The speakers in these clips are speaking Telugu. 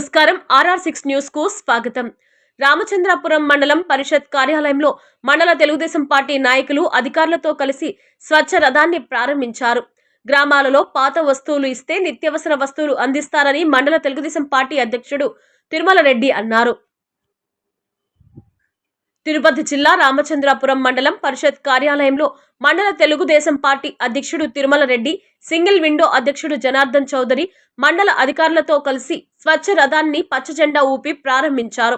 నమస్కారం RR6 న్యూస్ కు స్వాగతం. రామచంద్రాపురం మండలం పరిషత్ కార్యాలయంలో మండల తెలుగుదేశం పార్టీ నాయకులు అధికారులతో కలిసి స్వచ్ఛ రథాన్ని ప్రారంభించారు. గ్రామాలలో పాత వస్తువులు ఇస్తే నిత్యావసర వస్తువులు అందిస్తారని మండల తెలుగుదేశం పార్టీ అధ్యక్షుడు తిరుమల రెడ్డి అన్నారు. తిరుపతి జిల్లా రామచంద్రాపురం మండలం పరిషత్ కార్యాలయంలో మండల తెలుగుదేశం పార్టీ అధ్యక్షుడు తిరుమల రెడ్డి, సింగిల్ విండో అధ్యక్షుడు జనార్దన్ చౌదరి మండల అధికారులతో కలిసి స్వచ్ఛ రథాన్ని పచ్చ జెండా ఊపి ప్రారంభించారు.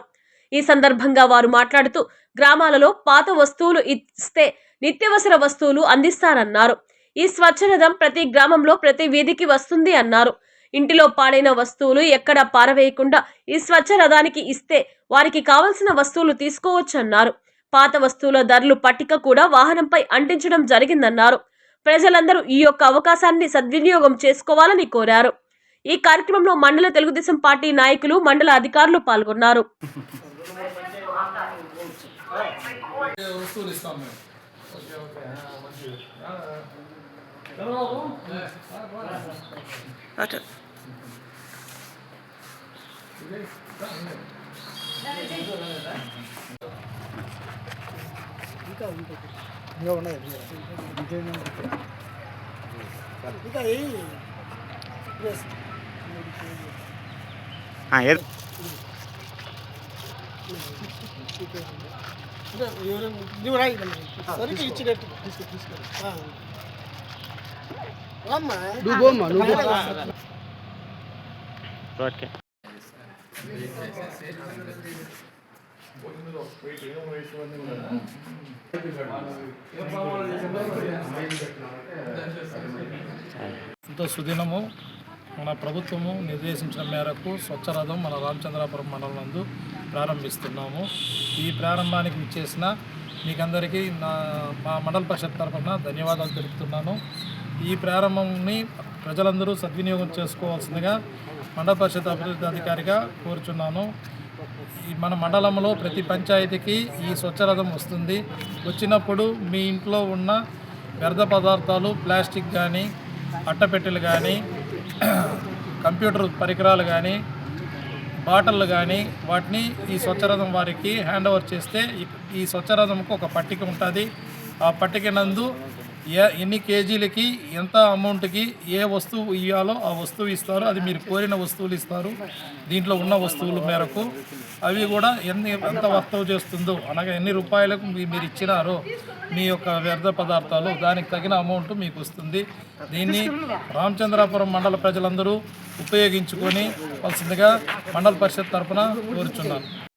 ఈ సందర్భంగా వారు మాట్లాడుతూ గ్రామాలలో పాత వస్తువులు ఇస్తే నిత్యావసర వస్తువులు అందిస్తారన్నారు. ఈ స్వచ్ఛ రథం ప్రతి గ్రామంలో ప్రతి వీధికి వస్తుంది అన్నారు. ఇంటిలో పాడైన వస్తువులు ఎక్కడా పారవేయకుండా ఈ స్వచ్ఛ రథానికి ఇస్తే వారికి కావలసిన వస్తువులు తీసుకోవచ్చన్నారు. పాత వస్తువుల ధరలు పట్టిక కూడా వాహనంపై అంటించడం జరిగిందన్నారు. ప్రజలందరూ ఈ యొక్క అవకాశాన్ని సద్వినియోగం చేసుకోవాలని కోరారు. ఈ కార్యక్రమంలో మండల తెలుగుదేశం పార్టీ నాయకులు, మండల అధికారులు పాల్గొన్నారు. ఎంతో సుదినము మన ప్రభుత్వము నిర్దేశించిన మేరకు స్వచ్ఛ రథం మన రామచంద్రాపురం మండలం నందు ప్రారంభిస్తున్నాము. ఈ ప్రారంభానికి విచ్చేసిన మీకందరికీ మా మండల పరిషత్ తరఫున ధన్యవాదాలు తెలుపుతున్నాను. ఈ ప్రారంభంని ప్రజలందరూ సద్వినియోగం చేసుకోవాల్సిందిగా మండల పరిషత్ అభివృద్ధి అధికారిగా కోరుచున్నాను. మన మండలంలో ప్రతి పంచాయతీకి ఈ స్వచ్ఛ రథం వస్తుంది. వచ్చినప్పుడు మీ ఇంట్లో ఉన్న వ్యర్థ పదార్థాలు, ప్లాస్టిక్ కానీ, అట్టపెట్టెలు కానీ, కంప్యూటర్ పరికరాలు కానీ, బాటిళ్ళు కానీ వాటిని ఈ స్వచ్ఛరథం వారికి హ్యాండ్ ఓవర్ చేస్తే ఈ స్వచ్ఛరథంకు ఒక పట్టిక ఉంటుంది. ఆ పట్టిక నందు ఎన్ని కేజీలకి ఎంత అమౌంట్కి ఏ వస్తువు ఇవ్వాలో ఆ వస్తువు ఇస్తారు. అది మీరు కోరిన వస్తువులు ఇస్తారు. దీంట్లో ఉన్న వస్తువుల మేరకు అవి కూడా ఎంత వర్తవు చేస్తుందో, అనగా ఎన్ని రూపాయలకు మీరు ఇచ్చినారో మీ యొక్క వ్యర్థ పదార్థాలు దానికి తగిన అమౌంట్ మీకు వస్తుంది. దీన్ని రామచంద్రాపురం మండల ప్రజలందరూ ఉపయోగించుకొని వలసిందిగా మండల పరిషత్ తరఫున కోరుచున్నాను.